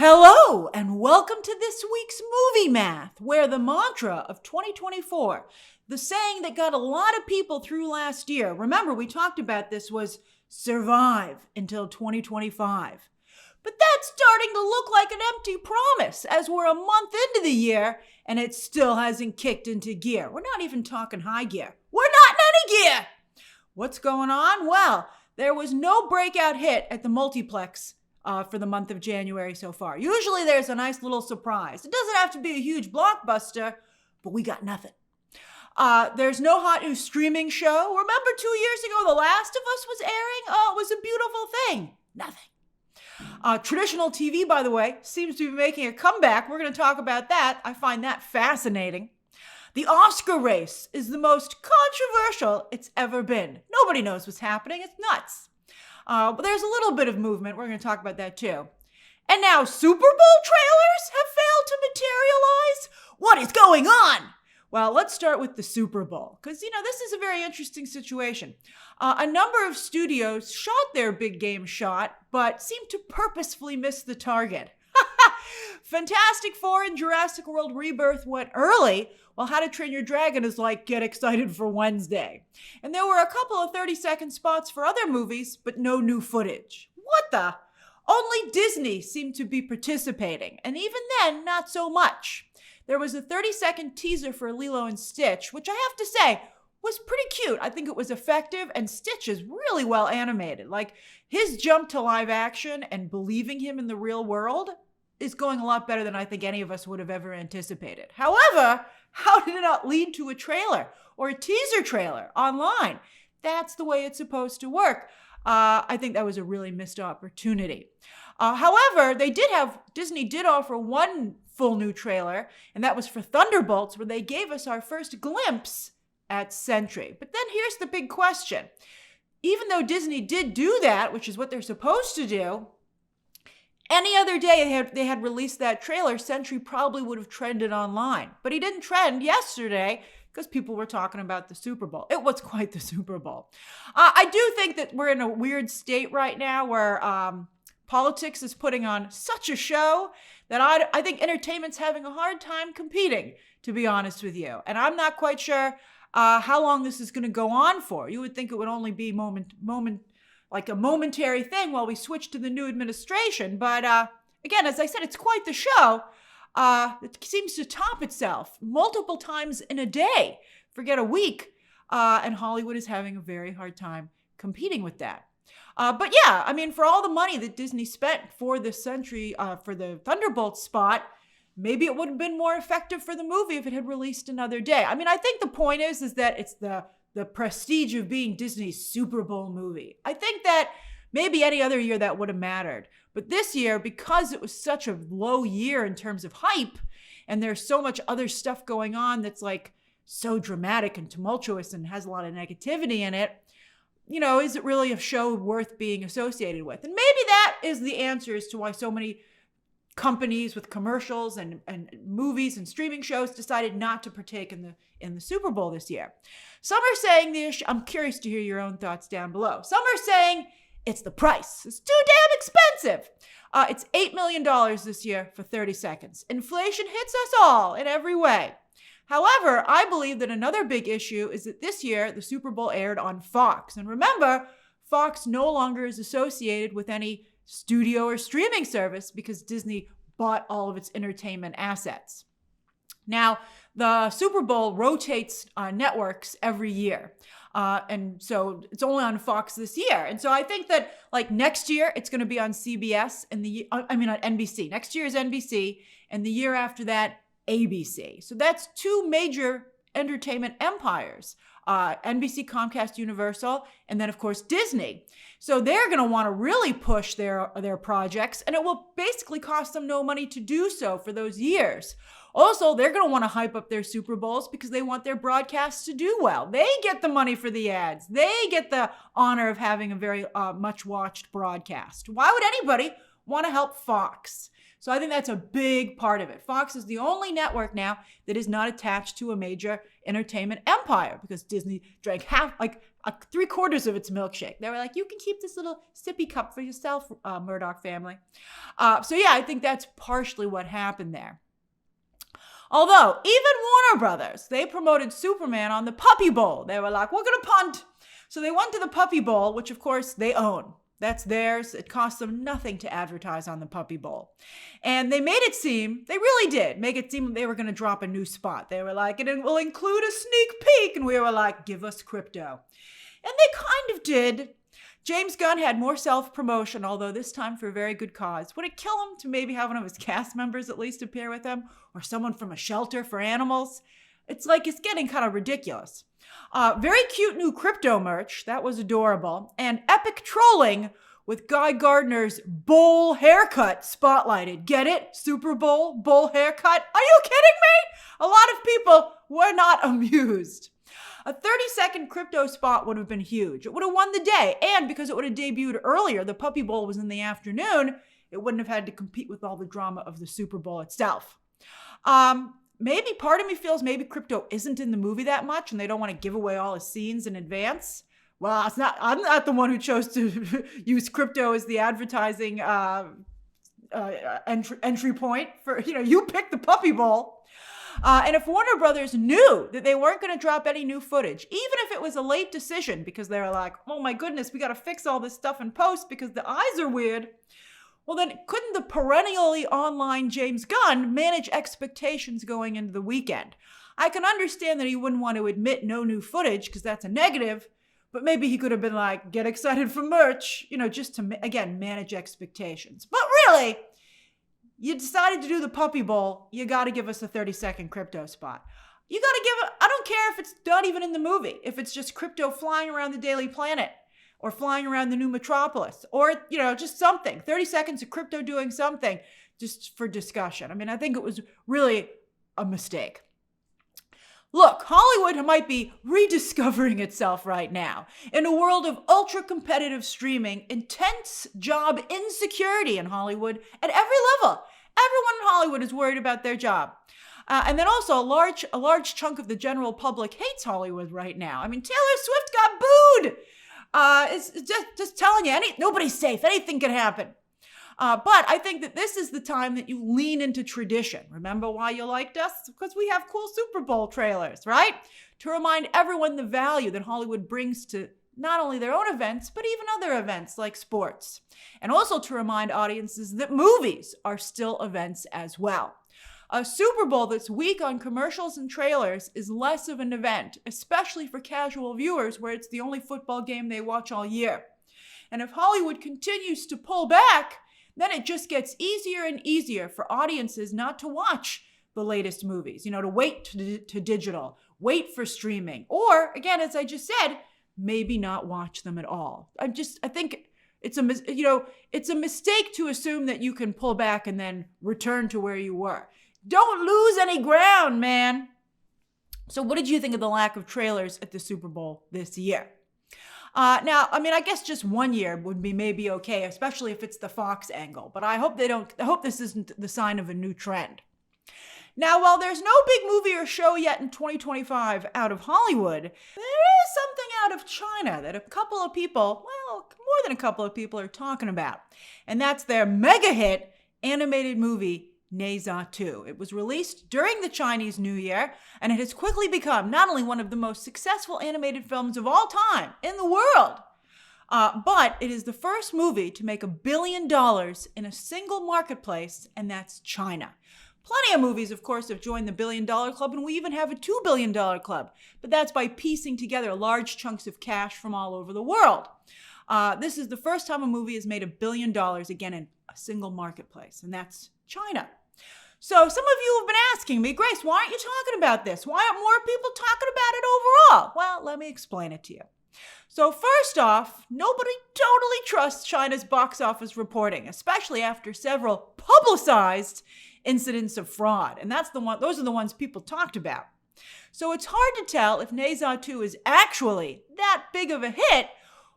Hello, and welcome to this week's Movie Math, where the mantra of 2024, the saying that got a lot of people through last year, remember we talked about this, was survive until 2025. But that's starting to look like an empty promise as we're a month into the year and it still hasn't kicked into gear. We're not even talking high gear. We're not in any gear! What's going on? Well, there was no breakout hit at the multiplex for the month of January so far. Usually there's a nice little surprise. It doesn't have to be a huge blockbuster, but we got nothing. There's no hot new streaming show. Remember 2 years ago, The Last of Us was airing? Oh, it was a beautiful thing. Nothing. Traditional TV, by the way, seems to be making a comeback. We're going to talk about that. I find that fascinating. The Oscar race is the most controversial it's ever been. Nobody knows what's happening. It's nuts. But there's a little bit of movement. We're going to talk about that too. And now Super Bowl trailers have failed to materialize? What is going on? Well, let's start with the Super Bowl, because, this is a very interesting situation. A number of studios shot their big game shot, but seemed to purposefully miss the target. Fantastic Four and Jurassic World Rebirth went early, while How to Train Your Dragon is like, get excited for Wednesday. And there were a couple of 30-second spots for other movies, but no new footage. What the? Only Disney seemed to be participating, and even then, not so much. There was a 30-second teaser for Lilo and Stitch, which I have to say was pretty cute. I think it was effective, and Stitch is really well animated. Like, his jump to live action and believing him in the real world is going a lot better than I think any of us would have ever anticipated. However, how did it not lead to a trailer or a teaser trailer online? That's the way it's supposed to work. I think that was a really missed opportunity. However, Disney did offer one full new trailer, and that was for Thunderbolts, where they gave us our first glimpse at Sentry. But then here's the big question. Even though Disney did do that, which is what they're supposed to do, any other day they had released that trailer, Sentry probably would have trended online. But he didn't trend yesterday because people were talking about the Super Bowl. It was quite the Super Bowl. I do think that we're in a weird state right now where politics is putting on such a show that I think entertainment's having a hard time competing, to be honest with you. And I'm not quite sure how long this is going to go on for. You would think it would only be like a momentary thing while we switch to the new administration. But again, as I said, it's quite the show. It seems to top itself multiple times in a day, forget a week. And Hollywood is having a very hard time competing with that. But yeah, I mean, for all the money that Disney spent for the for the Thunderbolts spot, maybe it would have been more effective for the movie if it had released another day. I mean, I think the point is that it's the prestige of being Disney's Super Bowl movie. I think that maybe any other year that would have mattered. But this year, because it was such a low year in terms of hype, and there's so much other stuff going on that's like so dramatic and tumultuous and has a lot of negativity in it, is it really a show worth being associated with? And maybe that is the answer as to why so many companies with commercials and movies and streaming shows decided not to partake in the Super Bowl this year. Some are saying I'm curious to hear your own thoughts down below. Some are saying it's the price. It's too damn expensive. It's $8 million this year for 30 seconds. Inflation hits us all in every way. However, I believe that another big issue is that this year the Super Bowl aired on Fox. And remember, Fox no longer is associated with any studio or streaming service because Disney bought all of its entertainment assets. Now, the Super Bowl rotates networks every year. And so it's only on Fox this year. And so I think that like next year, it's going to be on CBS and on NBC. Next year is NBC and the year after that, ABC. So that's two major entertainment empires, NBC, Comcast, Universal, and then of course Disney. So they're going to want to really push their projects, and it will basically cost them no money to do so for those years. Also, they're going to want to hype up their Super Bowls because they want their broadcasts to do well. They get the money for the ads. They get the honor of having a very much watched broadcast. Why would anybody want to help Fox? So I think that's a big part of it. Fox is the only network now that is not attached to a major entertainment empire because Disney drank half 3/4 of its milkshake. They were like, you can keep this little sippy cup for yourself, Murdoch family. So yeah, I think that's partially what happened there. Although, even Warner Brothers, they promoted Superman on the Puppy Bowl. They were like, we're going to punt. So they went to the Puppy Bowl, which of course they own. That's theirs. It cost them nothing to advertise on the Puppy Bowl. And they made it seem, they really did, make it seem they were going to drop a new spot. They were like, it will include a sneak peek. And we were like, give us Krypto. And they kind of did. James Gunn had more self-promotion, although this time for a very good cause. Would it kill him to maybe have one of his cast members at least appear with him? Or someone from a shelter for animals? It's like it's getting kind of ridiculous. Very cute new Krypto merch. That was adorable. And epic trolling with Guy Gardner's bowl haircut spotlighted. Get it? Super Bowl, bowl haircut? Are you kidding me? A lot of people were not amused. A 30-second Krypto spot would have been huge. It would have won the day. And because it would have debuted earlier, the Puppy Bowl was in the afternoon, it wouldn't have had to compete with all the drama of the Super Bowl itself. Maybe part of me feels maybe Krypto isn't in the movie that much and they don't want to give away all his scenes in advance. Well, I'm not the one who chose to use Krypto as the advertising entry point for, you picked the Puppy Bowl. And if Warner Brothers knew that they weren't going to drop any new footage, even if it was a late decision because they were like, oh my goodness, we got to fix all this stuff in post because the eyes are weird. Well, then couldn't the perennially online James Gunn manage expectations going into the weekend? I can understand that he wouldn't want to admit no new footage because that's a negative, but maybe he could have been like, get excited for merch, just to, again, manage expectations. But really, you decided to do the Puppy Bowl, you got to give us a 30-second Krypto spot. You got to give it, I don't care if it's not even in the movie, if it's just Krypto flying around the Daily Planet or flying around the new metropolis or, just something. 30 seconds of Krypto doing something just for discussion. I mean, I think it was really a mistake. Look, Hollywood might be rediscovering itself right now in a world of ultra-competitive streaming, intense job insecurity in Hollywood at every level. Everyone in Hollywood is worried about their job. And then also a large chunk of the general public hates Hollywood right now. I mean, Taylor Swift got booed. It's just telling you, nobody's safe. Anything can happen. But I think that this is the time that you lean into tradition. Remember why you liked us? Because we have cool Super Bowl trailers, right? To remind everyone the value that Hollywood brings to not only their own events, but even other events like sports. And also to remind audiences that movies are still events as well. A Super Bowl that's weak on commercials and trailers is less of an event, especially for casual viewers where it's the only football game they watch all year. And if Hollywood continues to pull back, then it just gets easier and easier for audiences not to watch the latest movies, to wait to digital, wait for streaming, or again, as I just said, maybe not watch them at all. I think it's a mistake to assume that you can pull back and then return to where you were. Don't lose any ground, man. So what did you think of the lack of trailers at the Super Bowl this year? Now, I guess just 1 year would be maybe okay, especially if it's the Fox angle. But I hope this isn't the sign of a new trend. Now, while there's no big movie or show yet in 2025 out of Hollywood, there is something out of China that a couple of people, more than a couple of people, are talking about. And that's their mega hit animated movie, Ne Zha 2. It was released during the Chinese New Year, and it has quickly become not only one of the most successful animated films of all time in the world, but it is the first movie to make $1 billion in a single marketplace, and that's China. Plenty of movies, of course, have joined the $1 billion club, and we even have a $2 billion club, but that's by piecing together large chunks of cash from all over the world. This is the first time a movie has made $1 billion, again, in a single marketplace, and that's China. So some of you have been asking me, Grace, why aren't you talking about this? Why aren't more people talking about it overall? Well, let me explain it to you. So first off, nobody totally trusts China's box office reporting, especially after several publicized incidents of fraud. And those are the ones people talked about. So it's hard to tell if Ne Zha 2 is actually that big of a hit,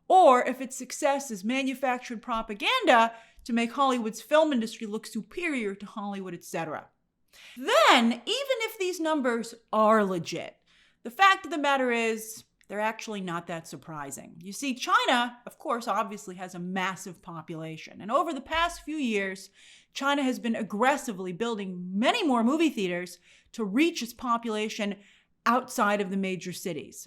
or if its success is manufactured propaganda to make Hollywood's film industry look superior to Hollywood, etc. Then, even if these numbers are legit, the fact of the matter is they're actually not that surprising. You see, China, of course, obviously has a massive population. And over the past few years, China has been aggressively building many more movie theaters to reach its population outside of the major cities.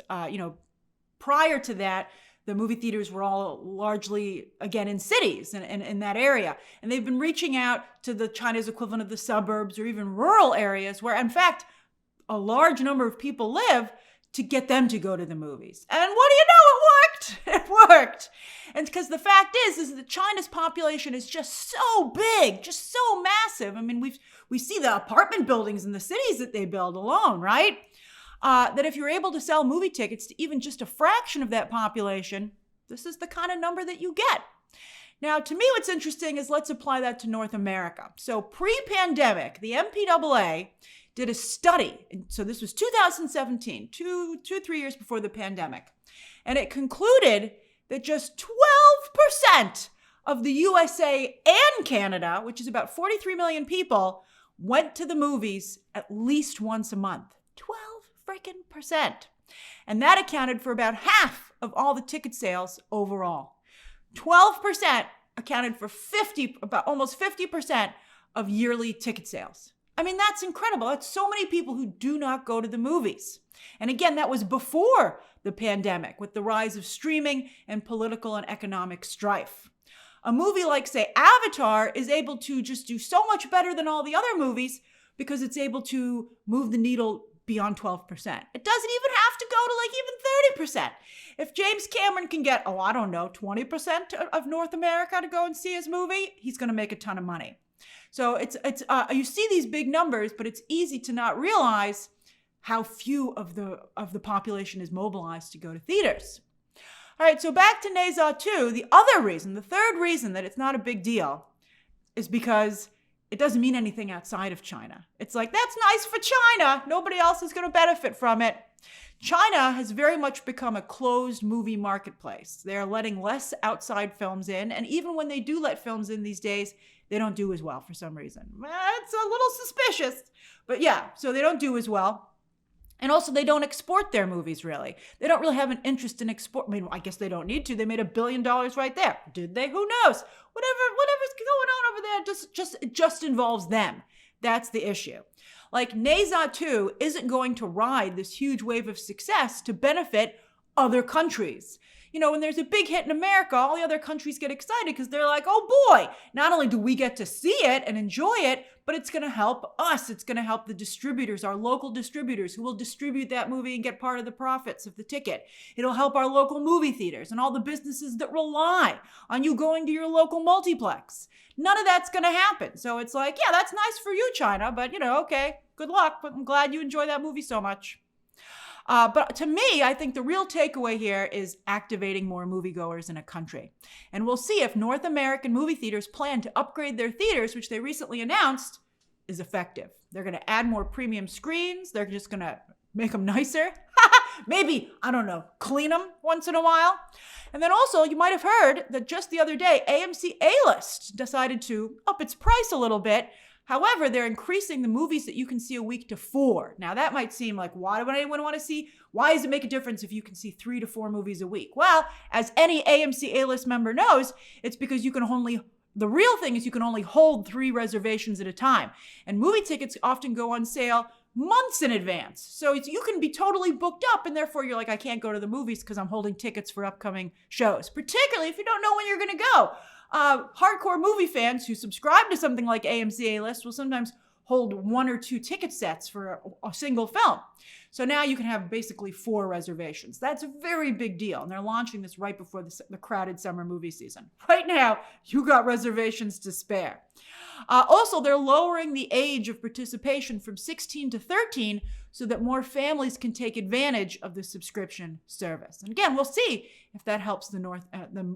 Prior to that, the movie theaters were all largely, again, in cities and in that area. And they've been reaching out to the China's equivalent of the suburbs or even rural areas where, in fact, a large number of people live to get them to go to the movies. And what do you know? It worked. It worked. And because the fact is that China's population is just so big, just so massive. I mean, we see the apartment buildings in the cities that they build alone, right? That if you're able to sell movie tickets to even just a fraction of that population, this is the kind of number that you get. Now, to me, what's interesting is let's apply that to North America. So pre-pandemic, the MPAA did a study. So this was 2017, 3 years before the pandemic. And it concluded that just 12% of the USA and Canada, which is about 43 million people, went to the movies at least once a month. 12%. And that accounted for about half of all the ticket sales overall. 12% accounted for almost 50% of yearly ticket sales. I mean, that's incredible. That's so many people who do not go to the movies. And again, that was before the pandemic with the rise of streaming and political and economic strife. A movie like, say, Avatar is able to just do so much better than all the other movies because it's able to move the needle beyond 12%. It doesn't even have to go to even 30%. If James Cameron can get, 20% of North America to go and see his movie, he's going to make a ton of money. So you see these big numbers, but it's easy to not realize how few of the population is mobilized to go to theaters. All right, so back to Ne Zha 2. The third reason that it's not a big deal is because it doesn't mean anything outside of China. It's like, that's nice for China. Nobody else is going to benefit from it. China has very much become a closed movie marketplace. They're letting less outside films in. And even when they do let films in these days, they don't do as well for some reason. It's a little suspicious. But yeah, so they don't do as well. And also, they don't export their movies, really. They don't really have an interest in export. I mean, I guess they don't need to. They made $1 billion right there. Did they? Who knows? Whatever's going on over there it just involves them. That's the issue. Like, Ne Zha 2 isn't going to ride this huge wave of success to benefit other countries. When there's a big hit in America, all the other countries get excited because they're like, oh boy, not only do we get to see it and enjoy it, but it's going to help us. It's going to help the distributors, our local distributors who will distribute that movie and get part of the profits of the ticket. It'll help our local movie theaters and all the businesses that rely on you going to your local multiplex. None of that's going to happen. So it's like, yeah, that's nice for you, China, but okay, good luck. But I'm glad you enjoy that movie so much. But to me, I think the real takeaway here is activating more moviegoers in a country. And we'll see if North American movie theaters plan to upgrade their theaters, which they recently announced, is effective. They're going to add more premium screens. They're just going to make them nicer. Maybe, clean them once in a while. And then also, you might have heard that just the other day, AMC A-List decided to up its price a little bit. However, they're increasing the movies that you can see a week to 4. Now, that might seem like, why would anyone want to see? Why does it make a difference if you can see 3 to 4 movies a week? Well, as any AMC A-List member knows, it's because the real thing is you can only hold 3 reservations at a time. And movie tickets often go on sale months in advance. So you can be totally booked up, and therefore you're like, I can't go to the movies because I'm holding tickets for upcoming shows, particularly if you don't know when you're going to go. Hardcore movie fans who subscribe to something like AMC A-List will sometimes hold 1 or 2 ticket sets for a single film. So now you can have basically 4 reservations. That's a very big deal. And they're launching this right before the crowded summer movie season. Right now, you got reservations to spare. Also, they're lowering the age of participation from 16 to 13 so that more families can take advantage of the subscription service. And again, we'll see if that helps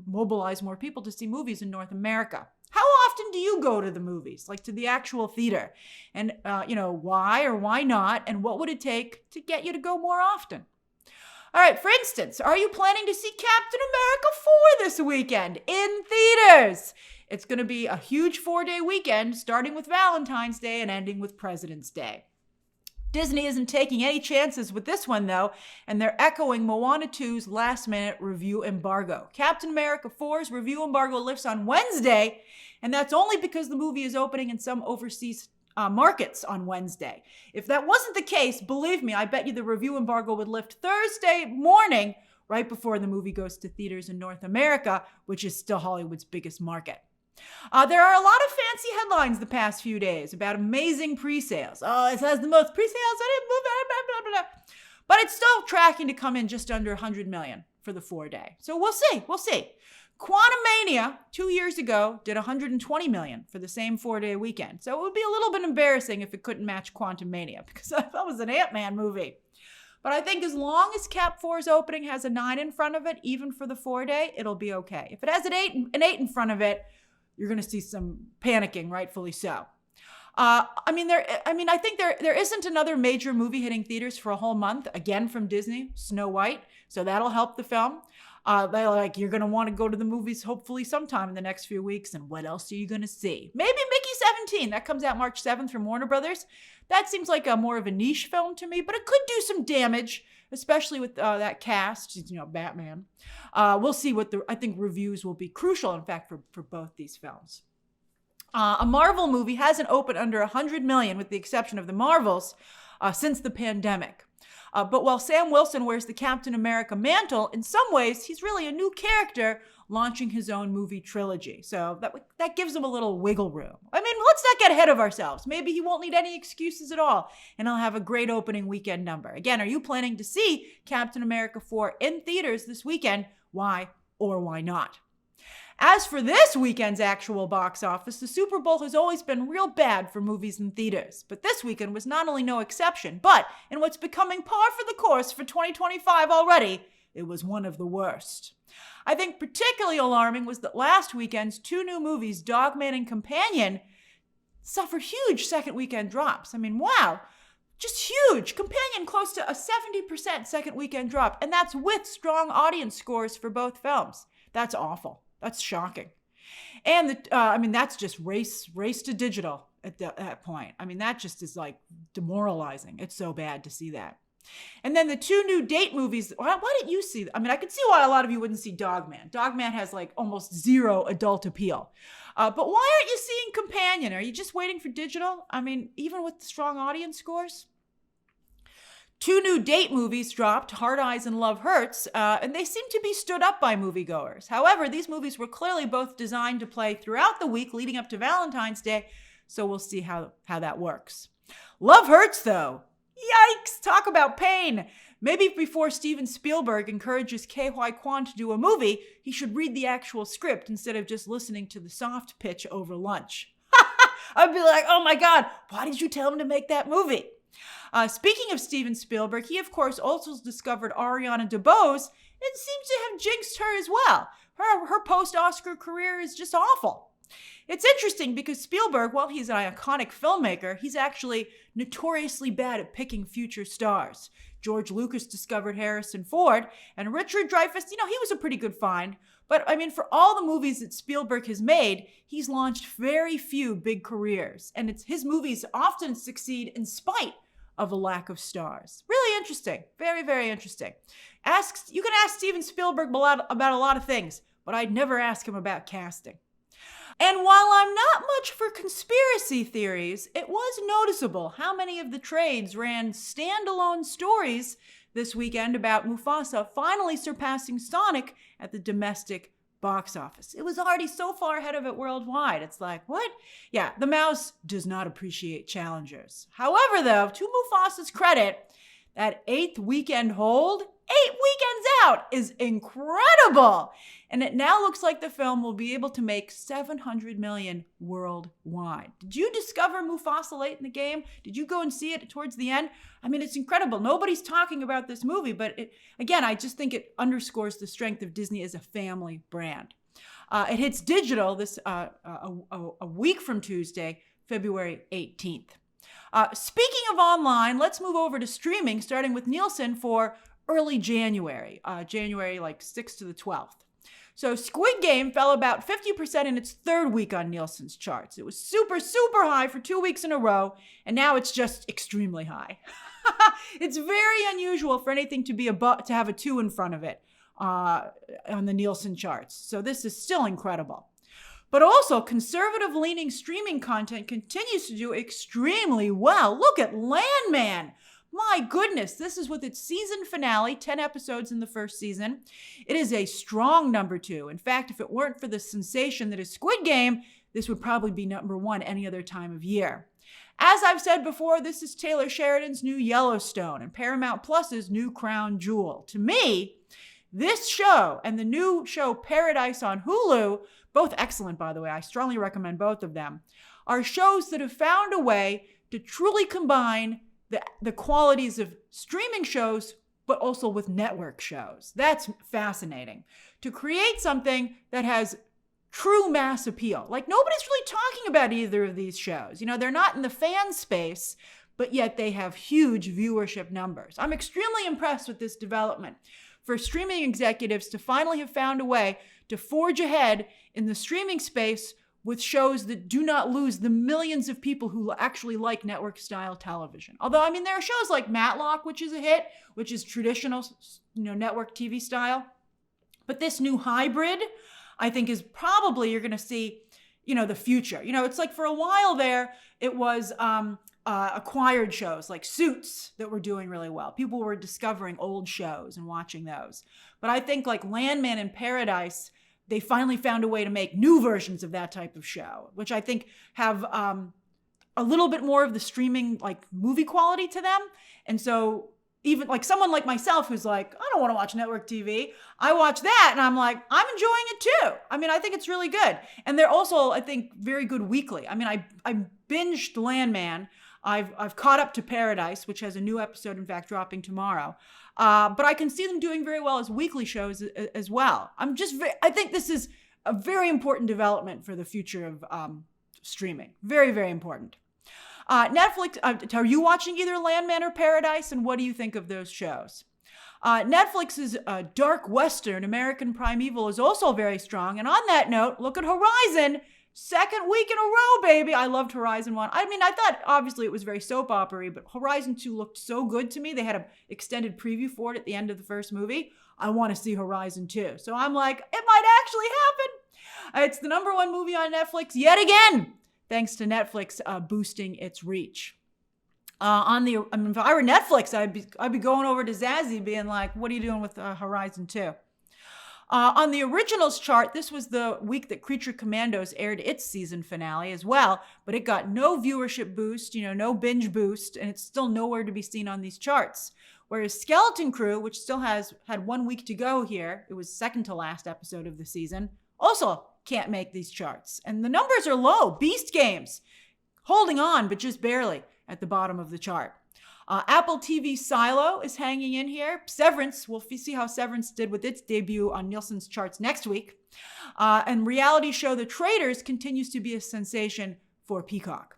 mobilize more people to see movies in North America. How often do you go to the movies, like to the actual theater? And, why or why not? And what would it take to get you to go more often? All right, for instance, are you planning to see Captain America 4 this weekend in theaters? It's going to be a huge 4-day weekend, starting with Valentine's Day and ending with President's Day. Disney isn't taking any chances with this one, though, and they're echoing Moana 2's last-minute review embargo. Captain America 4's review embargo lifts on Wednesday, and that's only because the movie is opening in some overseas markets on Wednesday. If that wasn't the case, believe me, I bet you the review embargo would lift Thursday morning, right before the movie goes to theaters in North America, which is still Hollywood's biggest market. There are a lot of fancy headlines the past few days about amazing pre-sales. Oh, it has the most pre-sales in it, blah, blah, blah. But it's still tracking to come in just under 100 million for the 4-day. So we'll see. Quantumania 2 years ago did 120 million for the same 4-day weekend. So it would be a little bit embarrassing if it couldn't match Quantumania, because that was an Ant-Man movie. But I think as long as Cap 4's opening has a 9 in front of it, even for the 4-day, it'll be okay. If it has an 8 in front of it, you're going to see some panicking, rightfully so. I think there isn't another major movie hitting theaters for a whole month, again from Disney, Snow White, so that'll help the film. You're going to want to go to the movies hopefully sometime in the next few weeks, and what else are you going to see? Maybe Mickey 17, that comes out March 7th from Warner Brothers. That seems like more of a niche film to me, but it could do some damage, especially with that cast, Batman. We'll see I think reviews will be crucial, in fact, for both these films. A Marvel movie hasn't opened under 100 million, with the exception of the Marvels, since the pandemic. But while Sam Wilson wears the Captain America mantle, in some ways, he's really a new character launching his own movie trilogy. So that gives him a little wiggle room. I mean, let's not get ahead of ourselves. Maybe he won't need any excuses at all, and he'll have a great opening weekend number. Again, are you planning to see Captain America 4 in theaters this weekend? Why or why not? As for this weekend's actual box office, the Super Bowl has always been real bad for movies in theaters. But this weekend was not only no exception, but in what's becoming par for the course for 2025 already, it was one of the worst. I think particularly alarming was that last weekend's 2 new movies, Dogman and Companion, suffered huge second weekend drops. I mean, wow, just huge. Companion close to a 70% second weekend drop, and that's with strong audience scores for both films. That's awful. That's shocking. And that's just race to digital at that point. I mean, that just is like demoralizing. It's so bad to see that. And then the 2 new date movies. Why didn't you see? I mean, I could see why a lot of you wouldn't see Dogman. Dogman has like almost zero adult appeal. But why aren't you seeing Companion? Are you just waiting for digital? I mean, even with the strong audience scores? 2 new date movies dropped, Hard Eyes and Love Hurts, and they seem to be stood up by moviegoers. However, these movies were clearly both designed to play throughout the week leading up to Valentine's Day, so we'll see how that works. Love Hurts, though. Yikes! Talk about pain. Maybe before Steven Spielberg encourages Ke-Huy Quan to do a movie, he should read the actual script instead of just listening to the soft pitch over lunch. I'd be like, oh my God, why did you tell him to make that movie? Speaking of Steven Spielberg, he of course also discovered Ariana DeBose and seems to have jinxed her as well. Her post-Oscar career is just awful. It's interesting because Spielberg, while he's an iconic filmmaker, he's actually notoriously bad at picking future stars. George Lucas discovered Harrison Ford, and Richard Dreyfuss, he was a pretty good find. But I mean, for all the movies that Spielberg has made, he's launched very few big careers, and his movies often succeed in spite of a lack of stars. Really interesting. Very, very interesting. You can ask Steven Spielberg about a lot of things, but I'd never ask him about casting. And while I'm not much for conspiracy theories, it was noticeable how many of the trades ran standalone stories this weekend about Mufasa finally surpassing Sonic at the domestic box office. It was already so far ahead of it worldwide. It's like, what? Yeah, the mouse does not appreciate challengers. However, though, to Mufasa's credit, that 8th weekend hold, 8 weekends out, is incredible. And it now looks like the film will be able to make $700 million worldwide. Did you discover Mufasa late in the game? Did you go and see it towards the end? I mean, it's incredible. Nobody's talking about this movie, but I just think it underscores the strength of Disney as a family brand. It hits digital this a week from Tuesday, February 18th. Speaking of online, let's move over to streaming, starting with Nielsen for early January, January 6th to the 12th. So Squid Game fell about 50% in its third week on Nielsen's charts. It was super, super high for 2 weeks in a row, and now it's just extremely high. It's very unusual for anything to have a 2 in front of it on the Nielsen charts. So this is still incredible. But also, conservative-leaning streaming content continues to do extremely well. Look at Landman. My goodness, this is with its season finale, 10 episodes in the first season. It is a strong number 2. In fact, if it weren't for the sensation that is Squid Game, this would probably be number 1 any other time of year. As I've said before, this is Taylor Sheridan's new Yellowstone and Paramount Plus's new crown jewel. To me, this show and the new show Paradise on Hulu, both excellent by the way, I strongly recommend both of them, are shows that have found a way to truly combine the qualities of streaming shows, but also with network shows. That's fascinating. To create something that has true mass appeal. Like nobody's really talking about either of these shows. They're not in the fan space, but yet they have huge viewership numbers. I'm extremely impressed with this development for streaming executives to finally have found a way to forge ahead in the streaming space with shows that do not lose the millions of people who actually like network-style television. Although, there are shows like Matlock, which is a hit, which is traditional, network TV style. But this new hybrid, I think, is probably, you're going to see, the future. It's like for a while there, it was acquired shows like Suits that were doing really well. People were discovering old shows and watching those. But I think like Landman and Paradise, they finally found a way to make new versions of that type of show, which I think have a little bit more of the streaming like movie quality to them. And so even like someone like myself who's like, I don't want to watch network TV, I watch that and I'm like, I'm enjoying it too. I think it's really good. And they're also, I think, very good weekly. I binged Landman. I've caught up to Paradise, which has a new episode, in fact, dropping tomorrow. But I can see them doing very well as weekly shows as well. I think this is a very important development for the future of streaming. Very, very important. Netflix, are you watching either Landman or Paradise? And what do you think of those shows? Netflix's dark Western, American Primeval, is also very strong. And on that note, look at Horizon. Second week in a row, baby. I loved Horizon 1. I thought obviously it was very soap opera-y, but Horizon 2 looked so good to me. They had an extended preview for it at the end of the first movie. I want to see Horizon 2. So I'm like, it might actually happen. It's the number 1 movie on Netflix yet again, thanks to Netflix boosting its reach. If I were Netflix, I'd be going over to Zazie being like, what are you doing with Horizon 2? On the originals chart, this was the week that Creature Commandos aired its season finale as well, but it got no viewership boost, no binge boost, and it's still nowhere to be seen on these charts. Whereas Skeleton Crew, which still had 1 week to go here, it was second to last episode of the season, also can't make these charts. And the numbers are low. Beast Games, holding on, but just barely at the bottom of the chart. Apple TV Silo is hanging in here. Severance, we'll see how Severance did with its debut on Nielsen's charts next week. And reality show The Traitors continues to be a sensation for Peacock.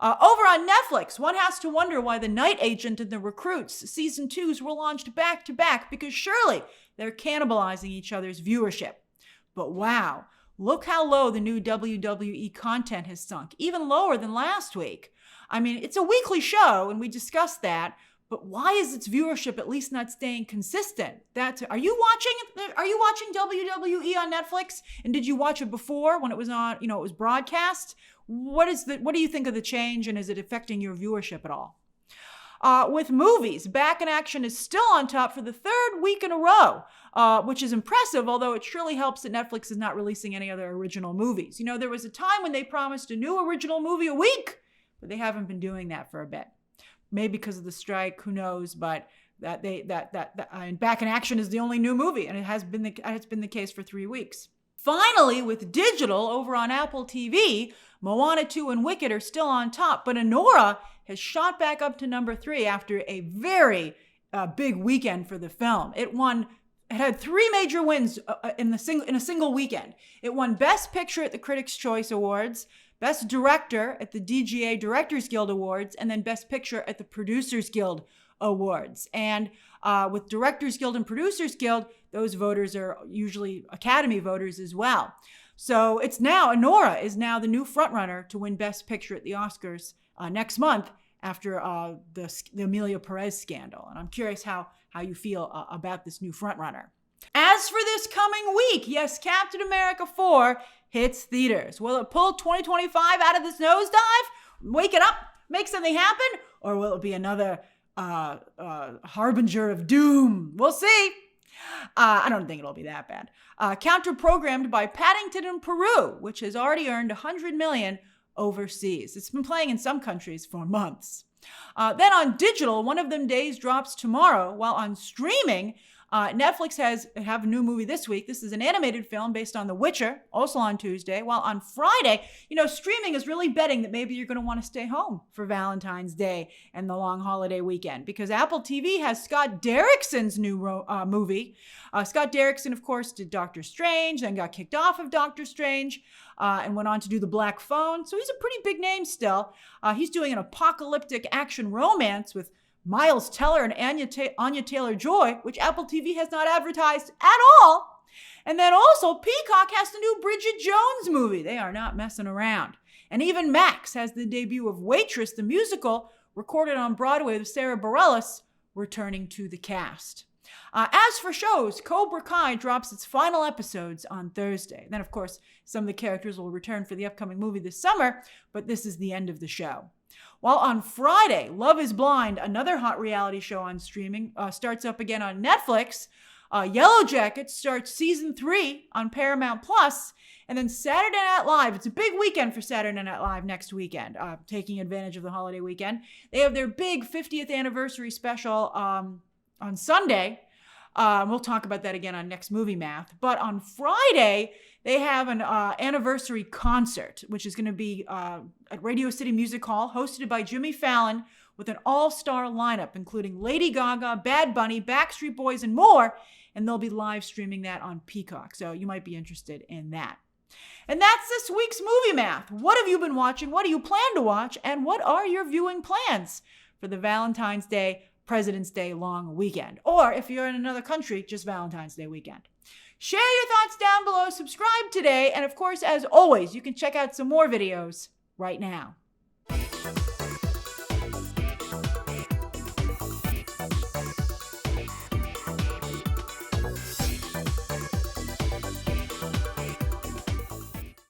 Over on Netflix, one has to wonder why The Night Agent and The Recruits season 2s were launched back to back, because surely they're cannibalizing each other's viewership. But wow, look how low the new WWE content has sunk, even lower than last week. It's a weekly show, and we discussed that, but why is its viewership at least not staying consistent? Are you watching WWE on Netflix? And did you watch it before when it was on, it was broadcast? What do you think of the change, and is it affecting your viewership at all? With movies, Back in Action is still on top for the third week in a row, which is impressive, although it surely helps that Netflix is not releasing any other original movies. There was a time when they promised a new original movie a week, but they haven't been doing that for a bit. Maybe because of the strike, who knows? But Back in Action is the only new movie, and it's been the case for 3 weeks. Finally, with digital over on Apple TV, Moana 2 and Wicked are still on top, but Anora has shot back up to number 3 after a very big weekend for the film. It had 3 major wins in a single weekend. It won Best Picture at the Critics' Choice Awards, Best Director at the DGA Directors Guild Awards, and then Best Picture at the Producers Guild Awards. And with Directors Guild and Producers Guild, those voters are usually Academy voters as well. So it's now, Nora is now the new frontrunner to win Best Picture at the Oscars next month after the Amelia Perez scandal. And I'm curious how you feel about this new frontrunner. As for this coming week, yes, Captain America 4 hits theaters. Will it pull 2025 out of this nosedive? Wake it up? Make something happen? Or will it be another harbinger of doom? We'll see. I don't think it'll be that bad. Counter-programmed by Paddington in Peru, which has already earned $100 million overseas. It's been playing in some countries for months. Then on digital, One of Them Days drops tomorrow, while on streaming, Netflix have a new movie this week. This is an animated film based on The Witcher, also on Tuesday. While on Friday, streaming is really betting that maybe you're going to want to stay home for Valentine's Day and the long holiday weekend, because Apple TV has Scott Derrickson's new movie. Scott Derrickson, of course, did Doctor Strange, then got kicked off of Doctor Strange, and went on to do The Black Phone. So he's a pretty big name still. He's doing an apocalyptic action romance with Miles Teller and Anya Taylor-Joy, which Apple TV has not advertised at all. And then also Peacock has the new Bridget Jones movie. They are not messing around. And even Max has the debut of Waitress, the musical, recorded on Broadway with Sarah Bareilles, returning to the cast. As for shows, Cobra Kai drops its final episodes on Thursday. Then, of course, some of the characters will return for the upcoming movie this summer, but this is the end of the show. While on Friday, Love is Blind, another hot reality show on streaming, starts up again on Netflix. Yellow Jackets starts season 3 on Paramount Plus. And then Saturday Night Live, it's a big weekend for Saturday Night Live next weekend, taking advantage of the holiday weekend. They have their big 50th anniversary special on Sunday. We'll talk about that again on Next Movie Math. But on Friday, they have an anniversary concert, which is going to be at Radio City Music Hall, hosted by Jimmy Fallon, with an all-star lineup, including Lady Gaga, Bad Bunny, Backstreet Boys, and more. And they'll be live streaming that on Peacock, so you might be interested in that. And that's this week's Movie Math. What have you been watching? What do you plan to watch? And what are your viewing plans for the Valentine's Day, President's Day long weekend? Or if you're in another country, just Valentine's Day weekend. Share your thoughts down below, subscribe today, and of course, as always, you can check out some more videos right now.